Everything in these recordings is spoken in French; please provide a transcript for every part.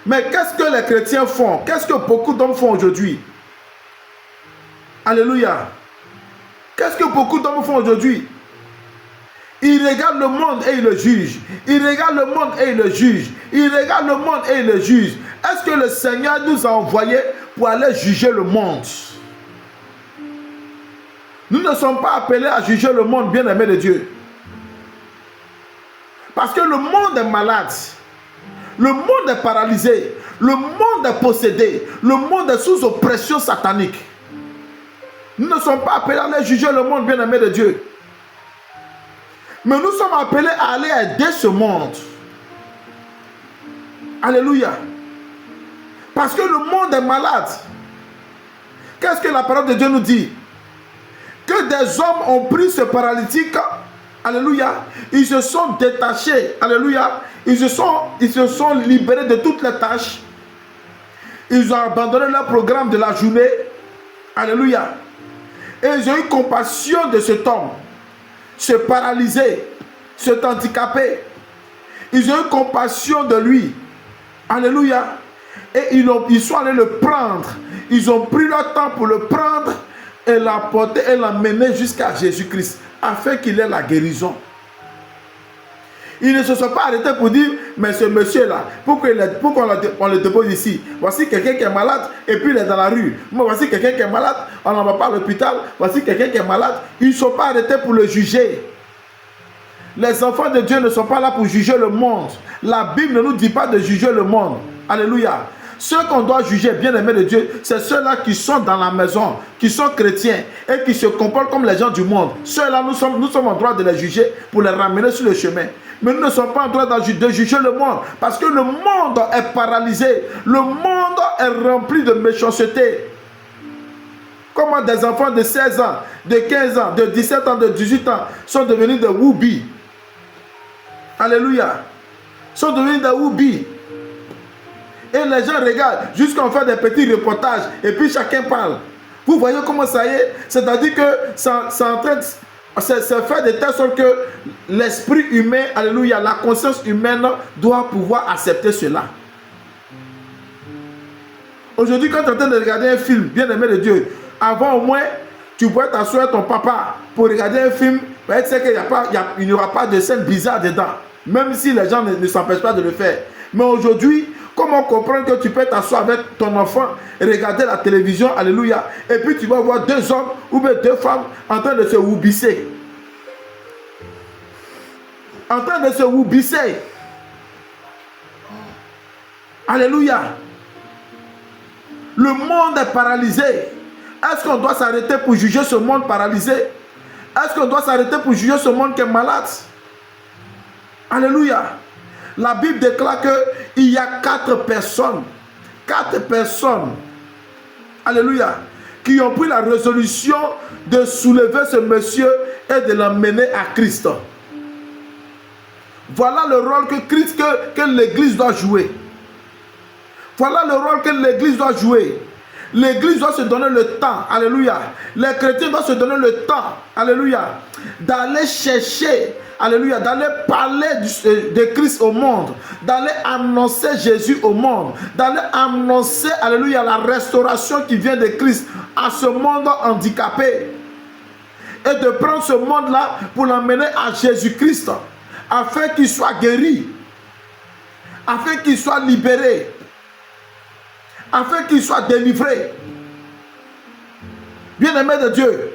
Mais qu'est-ce que les chrétiens font? Qu'est-ce que beaucoup d'hommes font aujourd'hui? Alléluia. Qu'est-ce que beaucoup d'hommes font aujourd'hui? Ils regardent le monde et ils le jugent. Ils regardent le monde et ils le jugent. Ils regardent le monde et ils le jugent. Est-ce que le Seigneur nous a envoyés pour aller juger le monde? Nous ne sommes pas appelés à juger le monde, bien-aimé de Dieu. Parce que le monde est malade. Le monde est paralysé. Le monde est possédé. Le monde est sous oppression satanique. Nous ne sommes pas appelés à aller juger le monde, bien-aimé de Dieu. Mais nous sommes appelés à aller aider ce monde. Alléluia. Parce que le monde est malade. Qu'est-ce que la parole de Dieu nous dit? Que des hommes ont pris ce paralytique. Alléluia. Ils se sont détachés. Alléluia. Ils se sont libérés de toutes les tâches. Ils ont abandonné leur programme de la journée. Alléluia. Et ils ont eu compassion de cet homme. Se paralyser, se handicapé. Ils ont eu compassion de lui. Alléluia. Et ils sont allés le prendre. Ils ont pris leur temps pour le prendre et l'apporter et l'emmener jusqu'à Jésus-Christ afin qu'il ait la guérison. Ils ne se sont pas arrêtés pour dire, mais ce monsieur-là, pourquoi on le dépose ici? Voici quelqu'un qui est malade et puis il est dans la rue. Mais voici quelqu'un qui est malade, on n'en va pas à l'hôpital. Voici quelqu'un qui est malade. Ils ne sont pas arrêtés pour le juger. Les enfants de Dieu ne sont pas là pour juger le monde. La Bible ne nous dit pas de juger le monde. Alléluia. Ceux qu'on doit juger, bien-aimés de Dieu, c'est ceux-là qui sont dans la maison, qui sont chrétiens et qui se comportent comme les gens du monde. Ceux-là, nous sommes en droit de les juger pour les ramener sur le chemin. Mais nous ne sommes pas en droit de juger le monde parce que le monde est paralysé. Le monde est rempli de méchanceté. Comment des enfants de 16 ans, de 15 ans, de 17 ans, de 18 ans sont devenus des woubis. Alléluia. Sont devenus des woubis. Et les gens regardent jusqu'à on fait des petits reportages et puis chacun parle. Vous voyez comment ça y est? C'est-à-dire que c'est en train de se faire de telle sorte que l'esprit humain, alléluia, la conscience humaine doit pouvoir accepter cela. Aujourd'hui, quand tu es en train de regarder un film, bien aimé de Dieu, avant au moins, tu pourrais t'asseoir ton papa pour regarder un film, tu sais qu'il n'y aura pas de scène bizarre dedans, même si les gens ne s'empêchent pas de le faire. Mais aujourd'hui, comment comprendre que tu peux t'asseoir avec ton enfant, regarder la télévision, alléluia, et puis tu vas voir deux hommes ou bien deux femmes en train de se woubisser. En train de se woubisser. Alléluia. Le monde est paralysé. Est-ce qu'on doit s'arrêter pour juger ce monde paralysé? Est-ce qu'on doit s'arrêter pour juger ce monde qui est malade? Alléluia. La Bible déclare qu'il y a 4 personnes, alléluia, qui ont pris la résolution de soulever ce monsieur et de l'emmener à Christ. Voilà le rôle que l'Église doit jouer. Voilà le rôle que l'Église doit jouer. L'Église doit se donner le temps, alléluia. Les chrétiens doivent se donner le temps, alléluia, d'aller chercher, alléluia, d'aller parler de Christ au monde, d'aller annoncer Jésus au monde, d'aller annoncer, alléluia, la restauration qui vient de Christ à ce monde handicapé. Et de prendre ce monde-là pour l'emmener à Jésus-Christ, afin qu'il soit guéri, afin qu'il soit libéré, afin qu'il soit délivré. Bien-aimé de Dieu,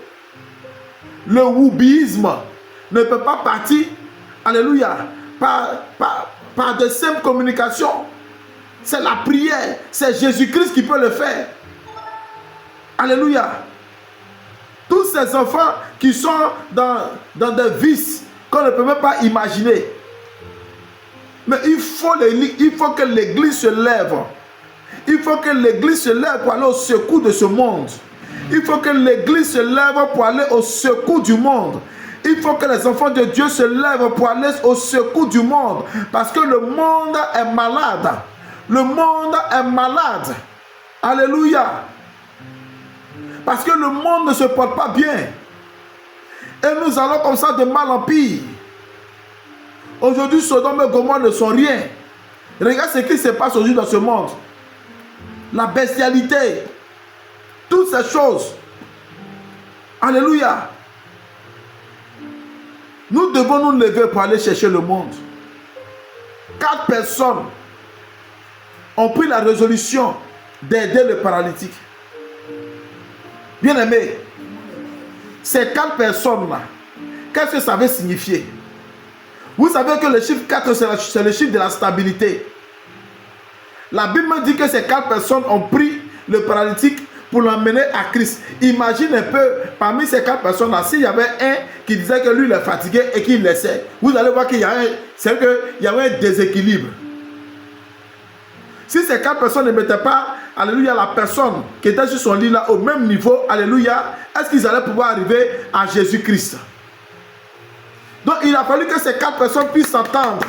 le woubisme ne peut pas partir, alléluia, par de simples communications. C'est la prière, c'est Jésus-Christ qui peut le faire. Alléluia. Tous ces enfants qui sont dans des vices qu'on ne peut même pas imaginer. Mais il faut que l'Église se lève. Il faut que l'Église se lève pour aller au secours de ce monde. Il faut que l'Église se lève pour aller au secours du monde. Il faut que les enfants de Dieu se lèvent pour aller au secours du monde. Parce que le monde est malade. Le monde est malade. Alléluia. Parce que le monde ne se porte pas bien. Et nous allons comme ça de mal en pire. Aujourd'hui, Sodome et Gomorrhe ne sont rien. Regarde ce qui se passe aujourd'hui dans ce monde. La bestialité. Toutes ces choses. Alléluia. Nous devons nous lever pour aller chercher le monde. 4 personnes ont pris la résolution d'aider le paralytique. Bien aimé, ces 4 personnes-là, qu'est-ce que ça veut signifier? Vous savez que le chiffre 4, c'est le chiffre de la stabilité. La Bible me dit que ces 4 personnes ont pris le paralytique pour l'emmener à Christ. Imagine un peu, parmi ces 4 personnes-là, s'il y avait un qui disait que lui il est fatigué et qu'il laissait, vous allez voir qu'il y a un déséquilibre. Si ces 4 personnes ne mettaient pas, alléluia, la personne qui était sur son lit là au même niveau, alléluia, est-ce qu'ils allaient pouvoir arriver à Jésus-Christ? Donc il a fallu que ces 4 personnes puissent s'entendre.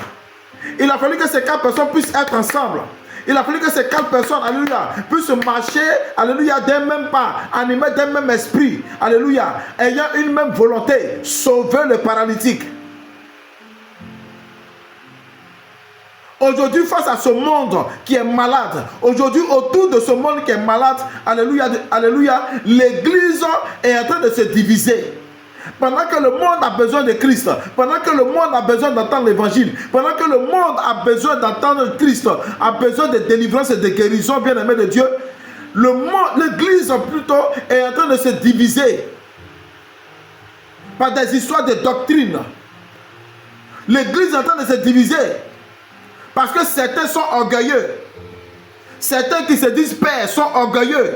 Il a fallu que ces 4 personnes puissent être ensemble. Il a fallu que ces 4 personnes, alléluia, puissent marcher, alléluia, d'un même pas, animés d'un même esprit, alléluia, ayant une même volonté, sauver le paralytique. Aujourd'hui, face à ce monde qui est malade, aujourd'hui, autour de ce monde qui est malade, alléluia, alléluia, l'église est en train de se diviser. Pendant que le monde a besoin de Christ, pendant que le monde a besoin d'entendre l'évangile, pendant que le monde a besoin d'entendre Christ, a besoin de délivrance et de guérison, bien aimé de Dieu, l'église plutôt est en train de se diviser par des histoires de doctrine. L'église est en train de se diviser parce que certains sont orgueilleux. Certains qui se disent pères sont orgueilleux.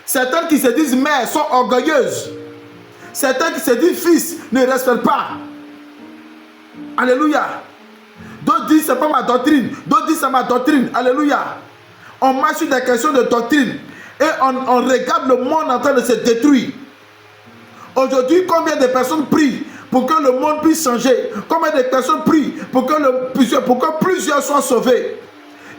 Certains qui se disent mères sont orgueilleuses. Certains qui se disent fils ne respectent pas. Alléluia. D'autres disent c'est pas ma doctrine. D'autres disent c'est ma doctrine. Alléluia. On marche sur des questions de doctrine. Et on regarde le monde en train de se détruire. Aujourd'hui, combien de personnes prient pour que le monde puisse changer? Combien de personnes prient pour que plusieurs soient sauvés?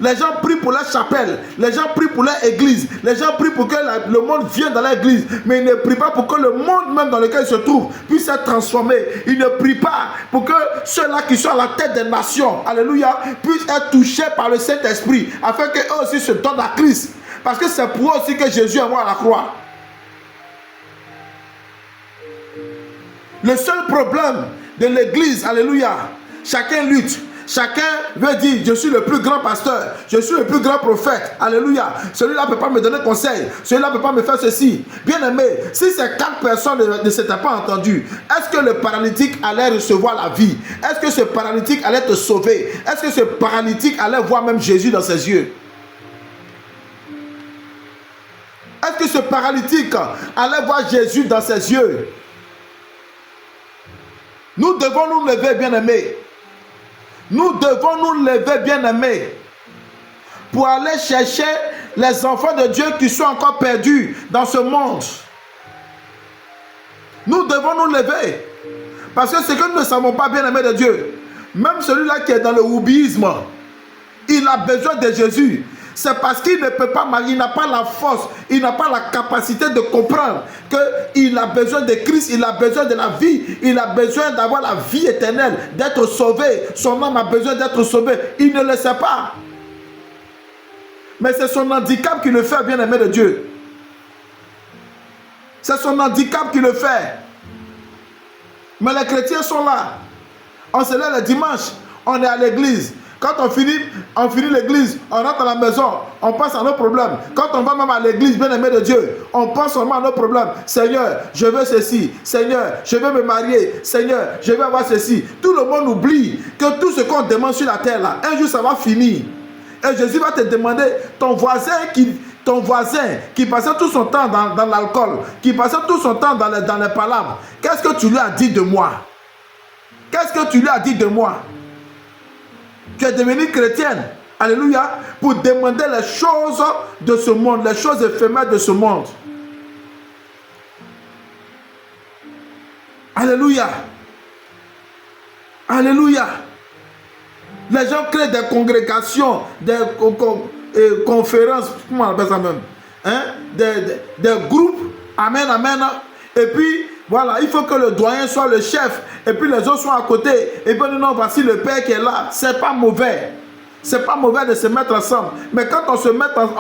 Les gens prient pour leur chapelle, les gens prient pour leur église, les gens prient pour que le monde vienne dans l'église, mais ils ne prient pas pour que le monde même dans lequel ils se trouvent puisse être transformé. Ils ne prient pas pour que ceux-là qui sont à la tête des nations, alléluia, puissent être touchés par le Saint-Esprit, afin qu'eux aussi se donnent à Christ. Parce que c'est pour eux aussi que Jésus est mort à la croix. Le seul problème de l'église, alléluia, chacun lutte. Chacun veut dire, je suis le plus grand pasteur, je suis le plus grand prophète, alléluia. Celui-là ne peut pas me donner conseil, celui-là ne peut pas me faire ceci. Bien aimé, si ces 4 personnes ne s'étaient pas entendues, est-ce que le paralytique allait recevoir la vie? Est-ce que ce paralytique allait te sauver? Est-ce que ce paralytique allait voir même Jésus dans ses yeux? Est-ce que ce paralytique allait voir Jésus dans ses yeux? Nous devons nous lever, bien aimés. Nous devons nous lever, bien-aimés, pour aller chercher les enfants de Dieu qui sont encore perdus dans ce monde. Nous devons nous lever. Parce que ce que nous ne savons pas, bien-aimés de Dieu, même celui-là qui est dans le wubisme, il a besoin de Jésus. C'est parce qu'il ne peut pas, il n'a pas la force, il n'a pas la capacité de comprendre qu'il a besoin de Christ, il a besoin de la vie, il a besoin d'avoir la vie éternelle, d'être sauvé. Son âme a besoin d'être sauvé. Il ne le sait pas. Mais c'est son handicap qui le fait, bien-aimé de Dieu. C'est son handicap qui le fait. Mais les chrétiens sont là. On se lève le dimanche, on est à l'église. Quand on finit l'église, on rentre à la maison, on pense à nos problèmes. Quand on va même à l'église, bien-aimé de Dieu, on pense seulement à nos problèmes. Seigneur, je veux ceci. Seigneur, je veux me marier. Seigneur, je veux avoir ceci. Tout le monde oublie que tout ce qu'on demande sur la terre, là, un jour ça va finir. Et Jésus va te demander, ton voisin qui passait tout son temps dans l'alcool, qui passait tout son temps dans les palabres, qu'est-ce que tu lui as dit de moi? Qu'est-ce que tu lui as dit de moi? Tu es devenue chrétienne, alléluia, pour demander les choses de ce monde, les choses éphémères de ce monde. Alléluia. Alléluia. Les gens créent des congrégations, des conférences, comment on appelle ça même, hein? Des groupes, amen, amen, et puis voilà, il faut que le doyen soit le chef, et puis les autres sont à côté, et puis non, voici le père qui est là. C'est pas mauvais. C'est pas mauvais de se mettre ensemble. Mais quand on se met